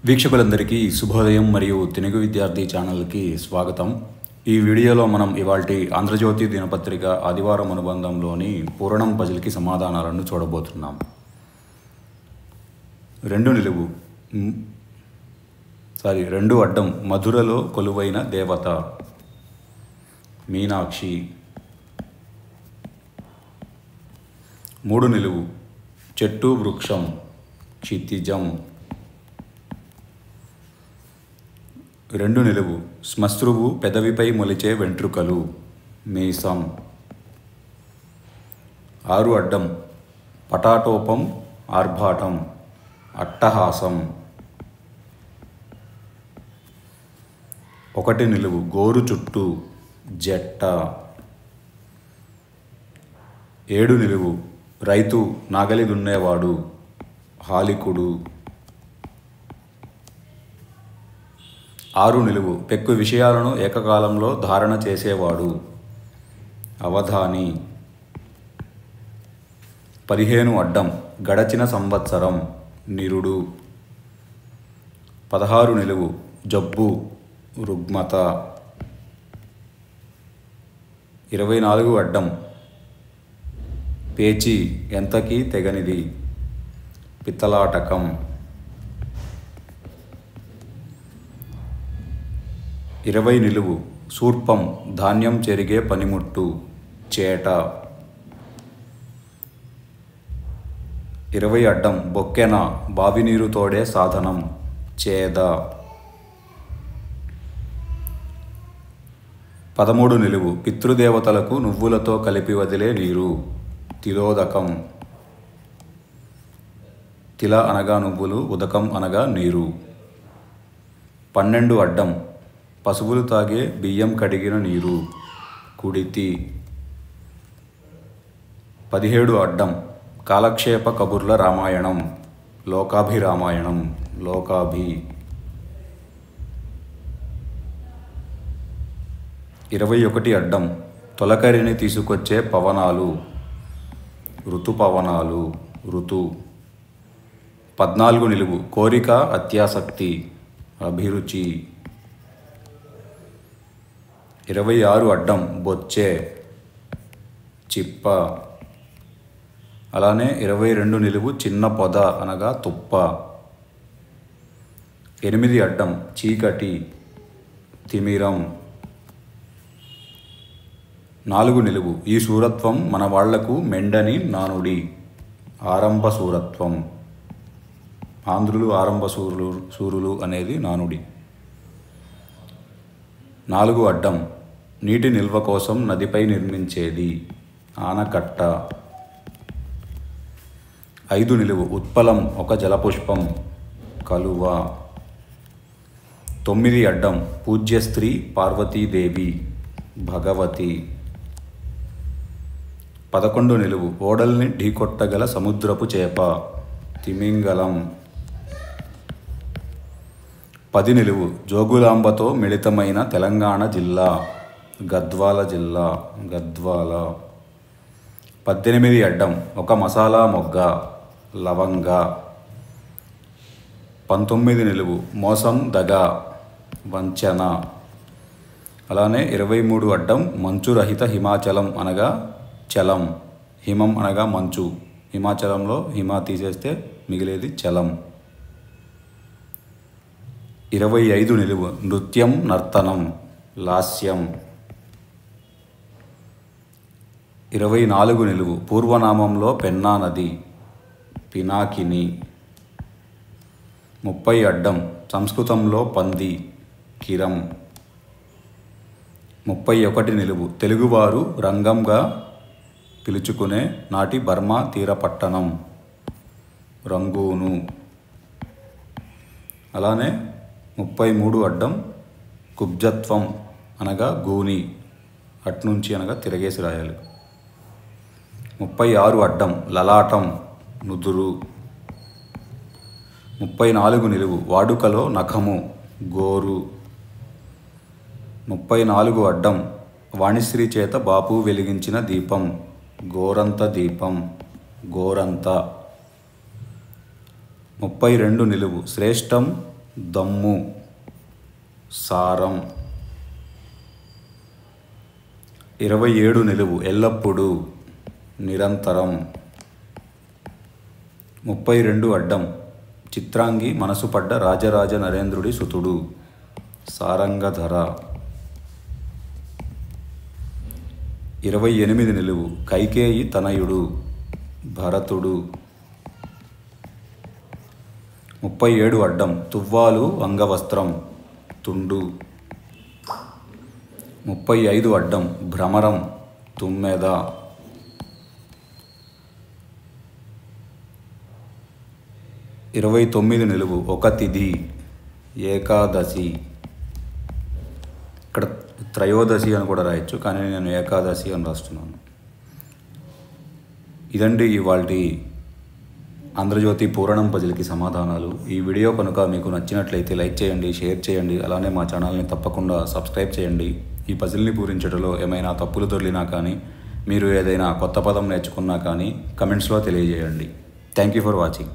వీక్షకులందరికీ శుభోదయం మరియు తెలుగు విద్యార్థి ఛానల్కి స్వాగతం. ఈ వీడియోలో మనం ఇవాల్టి ఆంధ్రజ్యోతి దినపత్రిక ఆదివారం అనుబంధంలోని పూరణం పజిల్కి సమాధానాలను చూడబోతున్నాం. రెండు అడ్డం మధురలో కొలువైన దేవత మీనాక్షి. 3 నిలువు చెట్టు వృక్షం క్షితిజం. 2 నిలువు శ్మశ్రువు పెదవిపై మొలిచే వెంట్రుకలు మీసం. 6 అడ్డం పటాటోపం ఆర్భాటం అట్టహాసం. 1 నిలువు గోరు చుట్టూ జట్ట. 7 నిలువు రైతు నాగలి దున్నేవాడు హాలికుడు. 6 నిలువు పెక్కు విషయాలను ఏకకాలంలో ధారణ చేసేవాడు అవధాని. 15 అడ్డం గడచిన సంవత్సరం నిరుడు. 16 నిలువు జబ్బు రుగ్మత. 24 అడ్డం పేచి ఎంతకీ తెగనిది పిత్తలాటకం. 20 నిలువు శూర్పం ధాన్యం చెరిగే పనిముట్టు చేట. 20 అడ్డం బొక్కెన బావి నీరు తోడే సాధనం చేద. 13 నిలువు పితృదేవతలకు నువ్వులతో కలిపి వదిలే నీరు తిలోదకం. తిల అనగా నువ్వులు, ఉదకం అనగా నీరు. 12 అడ్డం పశువులు తాగే బియ్యం కడిగిన నీరు కుడితి. 17 అడ్డం కాలక్షేప కబుర్ల రామాయణం లోకాభిరామాయణం లోకాభి. 21 అడ్డం తొలకరిని తీసుకొచ్చే పవనాలు ఋతుపవనాలు ఋతు. 14 నిలువు కోరిక అత్యాసక్తి అభిరుచి. 26 అడ్డం బొచ్చే చిప్ప. అలానే 22 నిలువు చిన్న పొద అనగా తుప్ప. 8 అడ్డం చీకటి తిమిరం. 4 నిలువు ఈ సూరత్వం మన వాళ్లకు మెండని నానుడి ఆరంభ సూరత్వం. ఆంధ్రులు ఆరంభ సూరులు అనేది నానుడి. 4 అడ్డం నీటి నిల్వ కోసం నదిపై నిర్మించేది ఆనకట్ట. 5 నిలువు ఉత్పలం ఒక జలపుష్పం కలువ. 9 అడ్డం పూజ్య స్త్రీ పార్వతీదేవి భగవతి. 11 నిలువు ఓడల్ని ఢీకొట్టగల సముద్రపు చేప తిమింగలం. 10 నిలువు జోగులాంబతో మిళితమైన తెలంగాణ జిల్లా గద్వాల జిల్లా గద్వాల. 18 అడ్డం ఒక మసాలా మొగ్గ లవంగ. 19 నిలువు మోసం దగ వంచన. అలానే 23 అడ్డం మంచురహిత హిమాచలం అనగా చలం. హిమం అనగా మంచు, హిమాచలంలో హిమ తీసేస్తే మిగిలేది చలం. 25 నిలువు నృత్యం నర్తనం లాస్యం. 24 నిలువు పూర్వనామంలో పెన్నా నది పినాకిని. 30 అడ్డం సంస్కృతంలో పంది కిరం. 31 నిలువు తెలుగువారు రంగంగా పిలుచుకునే నాటి బర్మా తీరపట్టణం రంగూను. అలానే 33 అడ్డం కుబ్జత్వం అనగా గూని, అట్నుంచి అనగా తిరగేసి రాయాలి. 36 అడ్డం లలాటం నుదురు. 34 నిలువు వాడుకలో నఖము గోరు. 34 అడ్డం వాణిశ్రీ చేత బాపు వెలిగించిన దీపం గోరంత దీపం గోరంత. 32 నిలువు శ్రేష్టం దమ్ము, సారం. 27 నిలువు, ఎల్లప్పుడూ, నిరంతరం. 32 అడ్డం, చిత్రాంగి మనసు పడ్డ రాజరాజ నరేంద్రుడి సుతుడు, సారంగధర. 28 నిలువు, కైకేయి తనయుడు, భరతుడు. 37 అడ్డం, తువ్వాలు అంగవస్త్రం, తుండు. 35 అడ్డం, భ్రమరం, తుమ్మెద. 29 నిలువు, ఒక తిథి, ఏకాదశి. ఇక్కడ త్రయోదశి అని కూడా రాయొచ్చు, కానీ నేను ఏకాదశి అని రాస్తున్నాను. ఇదండి ఇవాల్టి ఆంధ్రజ్యోతి పూరణం పజిల్కి సమాధానాలు. ఈ వీడియో కనుక మీకు నచ్చినట్లయితే లైక్ చేయండి, షేర్ చేయండి, అలానే మా ఛానల్ని తప్పకుండా సబ్స్క్రైబ్ చేయండి. ఈ పజిల్ని పూరించడంలో ఏమైనా తప్పులు దొర్లినా కానీ, మీరు ఏదైనా కొత్త పదం నేర్చుకున్నా కానీ కమెంట్స్లో తెలియజేయండి. Thank you for watching.